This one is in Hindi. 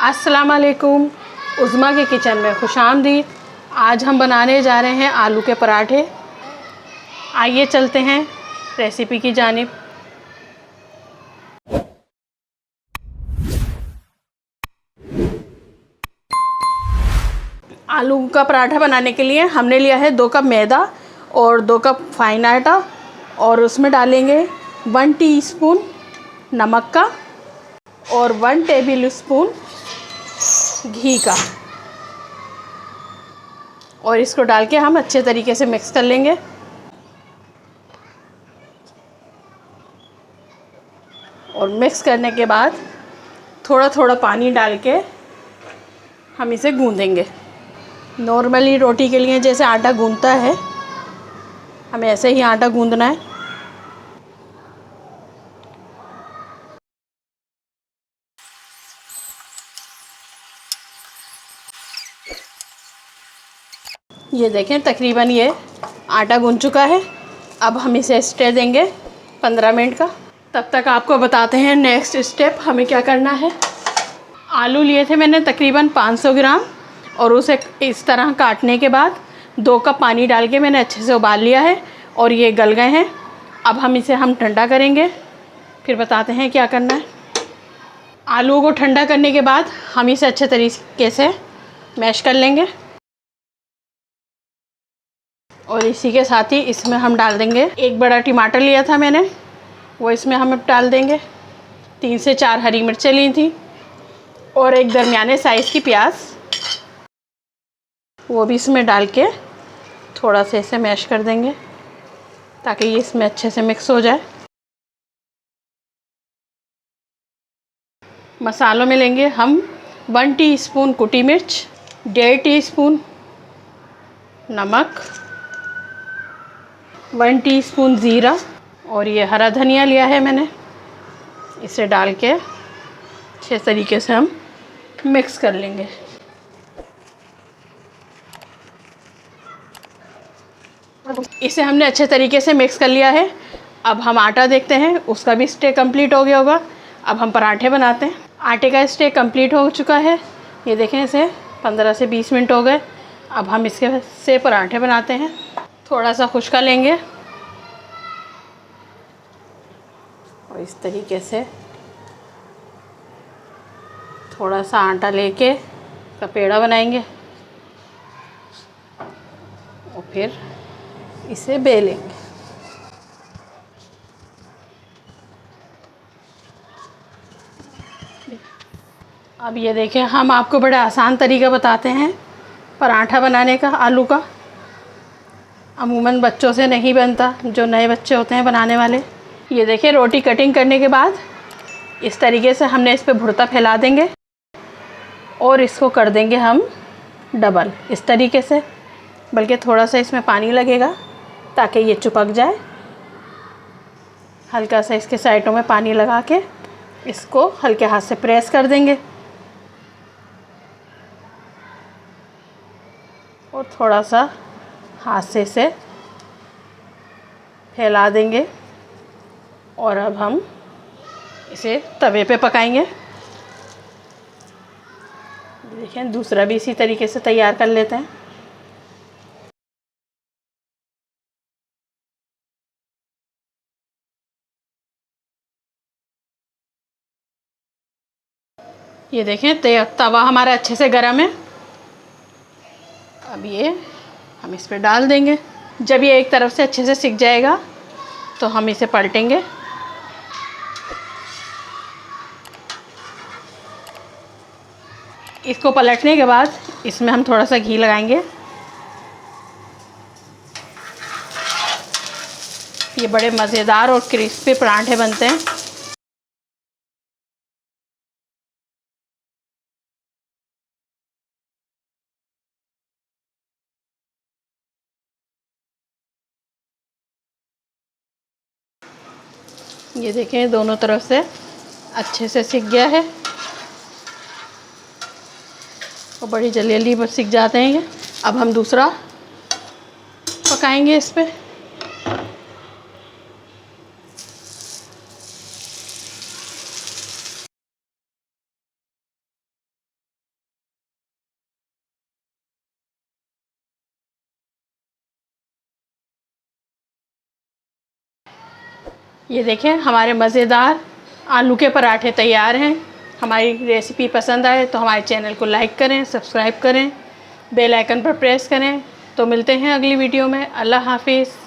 अस्सलाम वालेकुम। उज़्मा के किचन में खुशामदीद। आज हम बनाने जा रहे हैं आलू के पराठे। आइए चलते हैं रेसिपी की जानिब। आलू का पराठा बनाने के लिए हमने लिया है 2 कप मैदा और 2 कप फाइन आटा, और उसमें डालेंगे 1 टीस्पून नमक का और 1 टेबल स्पून घी का, और इसको डाल के हम अच्छे तरीके से मिक्स कर लेंगे। और मिक्स करने के बाद थोड़ा थोड़ा पानी डाल के हम इसे गूंदेंगे। नॉर्मली रोटी के लिए जैसे आटा गूंदता है, हमें ऐसे ही आटा गूंदना है। ये देखें, तकरीबन ये आटा गूंद चुका है। अब हम इसे स्टे देंगे 15 मिनट का। तब तक आपको बताते हैं नेक्स्ट स्टेप हमें क्या करना है। आलू लिए थे मैंने तकरीबन 500 ग्राम, और उसे इस तरह काटने के बाद 2 कप पानी डाल के मैंने अच्छे से उबाल लिया है, और ये गल गए हैं। अब हम इसे ठंडा करेंगे, फिर बताते हैं क्या करना है। आलू को ठंडा करने के बाद हम इसे अच्छे तरीके से मैश कर लेंगे, और इसी के साथ ही इसमें हम डाल देंगे 1 बड़ा टमाटर लिया था मैंने, वो इसमें हम डाल देंगे। 3 से 4 हरी मिर्चें ली थी, और एक दरमियाने साइज़ की प्याज, वो भी इसमें डाल के थोड़ा सा इसे मैश कर देंगे ताकि ये इसमें अच्छे से मिक्स हो जाए। मसालों में लेंगे हम 1 टीस्पून कुटी मिर्च, 1.5 टीस्पून नमक, 1 टीस्पून ज़ीरा, और ये हरा धनिया लिया है मैंने। इसे डाल के अच्छे तरीके से हम मिक्स कर लेंगे। इसे हमने अच्छे तरीके से मिक्स कर लिया है। अब हम आटा देखते हैं, उसका भी स्टे कंप्लीट हो गया होगा। अब हम पराठे बनाते हैं। आटे का स्टे कंप्लीट हो चुका है, ये देखें, इसे 15 से 20 मिनट हो गए। अब हम इसके से पराठे बनाते हैं। थोड़ा सा खुश्का लेंगे और इस तरीके से थोड़ा सा आटा लेके इसका पेड़ा बनाएंगे, और फिर इसे बेलेंगे। अब ये देखें, हम आपको बड़ा आसान तरीका बताते हैं पराठा बनाने का आलू का। अमूमन बच्चों से नहीं बनता, जो नए बच्चे होते हैं बनाने वाले। ये देखें, रोटी कटिंग करने के बाद इस तरीके से हमने इस पर भुर्ता फैला देंगे, और इसको कर देंगे हम डबल इस तरीके से, बल्कि थोड़ा सा इसमें पानी लगेगा ताकि ये चिपक जाए। हल्का सा इसके साइडों में पानी लगा के इसको हल्के हाथ से प्रेस कर देंगे, और थोड़ा सा हाथ से इसे फैला देंगे। और अब हम इसे तवे पे पकाएंगे। देखें, दूसरा भी इसी तरीके से तैयार कर लेते हैं। ये देखें, तवा हमारा अच्छे से गर्म है। अब ये हम इस पर डाल देंगे। जब ये एक तरफ से अच्छे से सिक जाएगा तो हम इसे पलटेंगे। इसको पलटने के बाद इसमें हम थोड़ा सा घी लगाएंगे। ये बड़े मज़ेदार और क्रिस्पी पराठे बनते हैं। ये देखें, दोनों तरफ से अच्छे से सिक गया है, और बड़ी जल्दी जल्दी सिक जाते हैं ये। अब हम दूसरा पकाएंगे इस पे। ये देखें हमारे मज़ेदार आलू के पराठे तैयार हैं। हमारी रेसिपी पसंद आए तो हमारे चैनल को लाइक करें, सब्सक्राइब करें, बेल आइकन पर प्रेस करें। तो मिलते हैं अगली वीडियो में। अल्लाह हाफिज़।